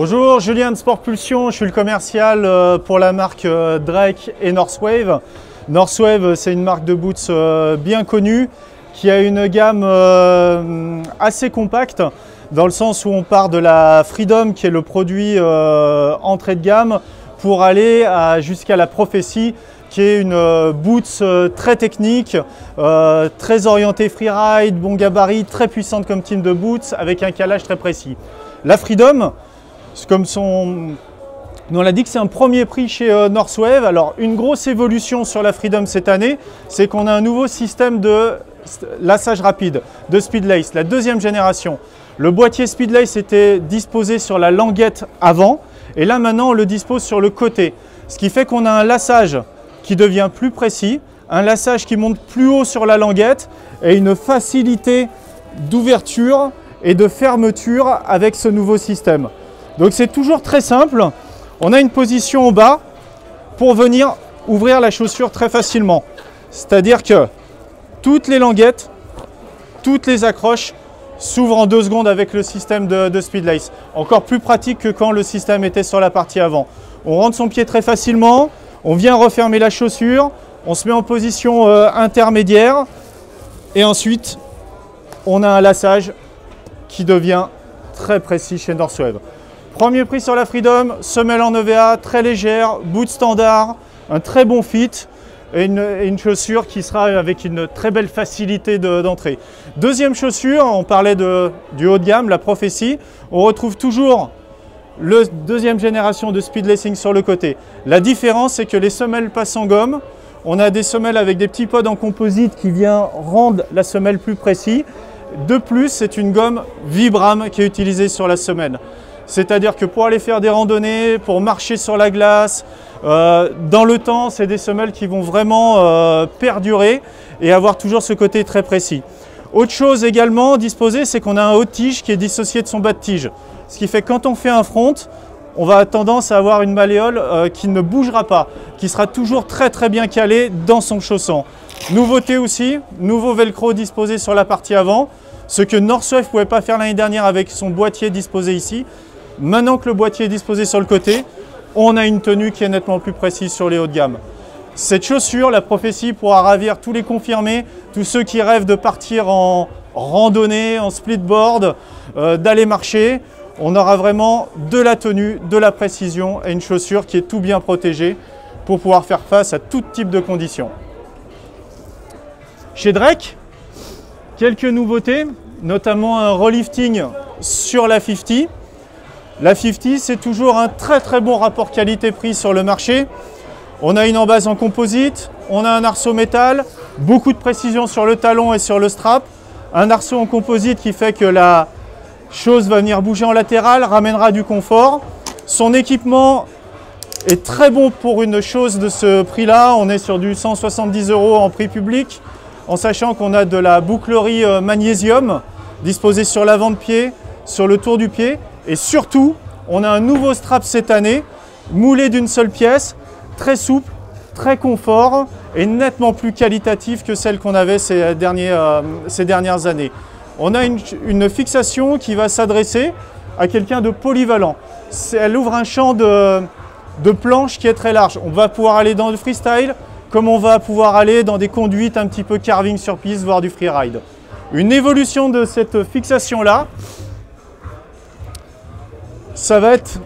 Bonjour, Julien de Sport Pulsion, je suis le commercial pour la marque Drake et Northwave. Northwave, c'est une marque de boots bien connue qui a une gamme assez compacte dans le sens où on part de la Freedom qui est le produit entrée de gamme pour aller jusqu'à la Prophecy qui est une boots très technique, très orientée freeride, bon gabarit, très puissante comme team de boots avec un calage très précis. La Freedom, comme son nom l'indique, c'est un premier prix chez Northwave. Alors une grosse évolution sur la Freedom cette année, c'est qu'on a un nouveau système de lassage rapide, de Speedlace, la deuxième génération. Le boîtier Speedlace était disposé sur la languette avant et là maintenant on le dispose sur le côté. Ce qui fait qu'on a un lassage qui devient plus précis, un lassage qui monte plus haut sur la languette et une facilité d'ouverture et de fermeture avec ce nouveau système. Donc c'est toujours très simple, on a une position au bas pour venir ouvrir la chaussure très facilement. C'est-à-dire que toutes les languettes, toutes les accroches s'ouvrent en 2 secondes avec le système de Speedlace. Encore plus pratique que quand le système était sur la partie avant. On rentre son pied très facilement, on vient refermer la chaussure, on se met en position intermédiaire et ensuite on a un lassage qui devient très précis chez Northwave. Premier prix sur la Freedom, semelle en EVA, très légère, boot standard, un très bon fit et une chaussure qui sera avec une très belle facilité d'entrée. Deuxième chaussure, on parlait du haut de gamme, la Prophecy. On retrouve toujours la deuxième génération de Speed Lacing sur le côté. La différence, c'est que les semelles passent en gomme. On a des semelles avec des petits pods en composite qui viennent rendre la semelle plus précise. De plus, c'est une gomme Vibram qui est utilisée sur la semelle. C'est-à-dire que pour aller faire des randonnées, pour marcher sur la glace, dans le temps, c'est des semelles qui vont vraiment perdurer et avoir toujours ce côté très précis. Autre chose également disposée, c'est qu'on a un haut de tige qui est dissocié de son bas de tige. Ce qui fait que quand on fait un front, on va tendance à avoir une malléole qui ne bougera pas, qui sera toujours très bien calée dans son chausson. Nouveauté aussi, nouveau velcro disposé sur la partie avant, ce que Northwave ne pouvait pas faire l'année dernière avec son boîtier disposé ici. Maintenant que le boîtier est disposé sur le côté, on a une tenue qui est nettement plus précise sur les hauts de gamme. Cette chaussure, la Prophecy, pourra ravir tous les confirmés, tous ceux qui rêvent de partir en randonnée, en splitboard, d'aller marcher. On aura vraiment de la tenue, de la précision et une chaussure qui est tout bien protégée pour pouvoir faire face à tout type de conditions. Chez Drake, quelques nouveautés, notamment un relifting sur la 50. La 50, c'est toujours un très bon rapport qualité-prix sur le marché. On a une embase en composite, on a un arceau métal, beaucoup de précision sur le talon et sur le strap. Un arceau en composite qui fait que la chose va venir bouger en latéral, ramènera du confort. Son équipement est très bon pour une chose de ce prix-là. On est sur du 170 € en prix public, en sachant qu'on a de la bouclerie magnésium disposée sur l'avant de pied, sur le tour du pied. Et surtout, on a un nouveau strap cette année, moulé d'une seule pièce, très souple, très confort et nettement plus qualitatif que celle qu'on avait ces dernières années. On a une fixation qui va s'adresser à quelqu'un de polyvalent. Elle ouvre un champ de planche qui est très large. On va pouvoir aller dans le freestyle, comme on va pouvoir aller dans des conduites un petit peu carving sur piste, voire du freeride. Une évolution de cette fixation-là, ça va être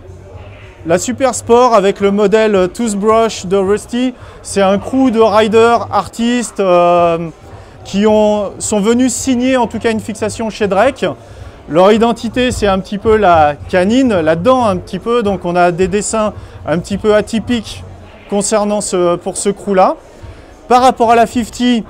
la Super Sport avec le modèle Toothbrush de Rusty. C'est un crew de riders, artistes qui sont venus signer en tout cas une fixation chez Drake. Leur identité, c'est un petit peu la canine, la dent un petit peu. Donc on a des dessins un petit peu atypiques concernant pour ce crew-là. Par rapport à la 50,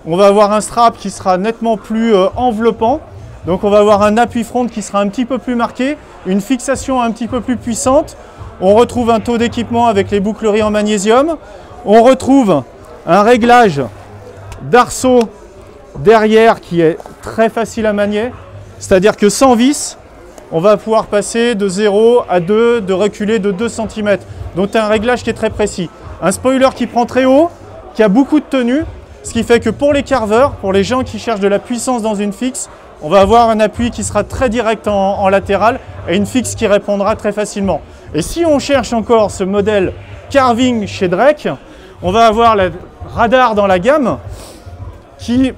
on va avoir un strap qui sera nettement plus enveloppant. Donc on va avoir un appui front qui sera un petit peu plus marqué, une fixation un petit peu plus puissante. On retrouve un taux d'équipement avec les boucleries en magnésium. On retrouve un réglage d'arceau derrière qui est très facile à manier. C'est-à-dire que sans vis, on va pouvoir passer de 0 à 2, de reculer de 2 cm. Donc un réglage qui est très précis. Un spoiler qui prend très haut, qui a beaucoup de tenue. Ce qui fait que pour les carveurs, pour les gens qui cherchent de la puissance dans une fixe, On va avoir un appui qui sera très direct en latéral et une fixe qui répondra très facilement. Et si on cherche encore ce modèle Carving chez Drake, on va avoir le radar dans la gamme qui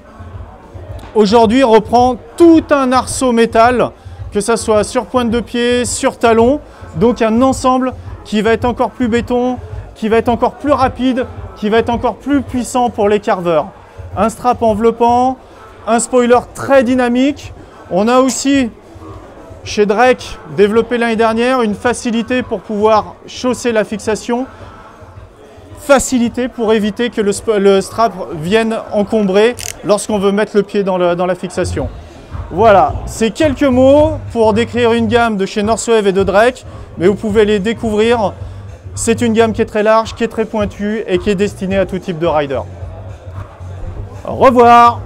aujourd'hui reprend tout un arceau métal, que ce soit sur pointe de pied, sur talon, donc un ensemble qui va être encore plus béton, qui va être encore plus rapide, qui va être encore plus puissant pour les carveurs. Un strap enveloppant, un spoiler très dynamique. On a aussi chez Drake, développé l'année dernière, une facilité pour pouvoir chausser la fixation, facilité pour éviter que le strap vienne encombrer lorsqu'on veut mettre le pied dans la fixation. Voilà, c'est quelques mots pour décrire une gamme de chez Northwave et de Drake, mais vous pouvez les découvrir. C'est une gamme qui est très large, qui est très pointue et qui est destinée à tout type de rider. Au revoir.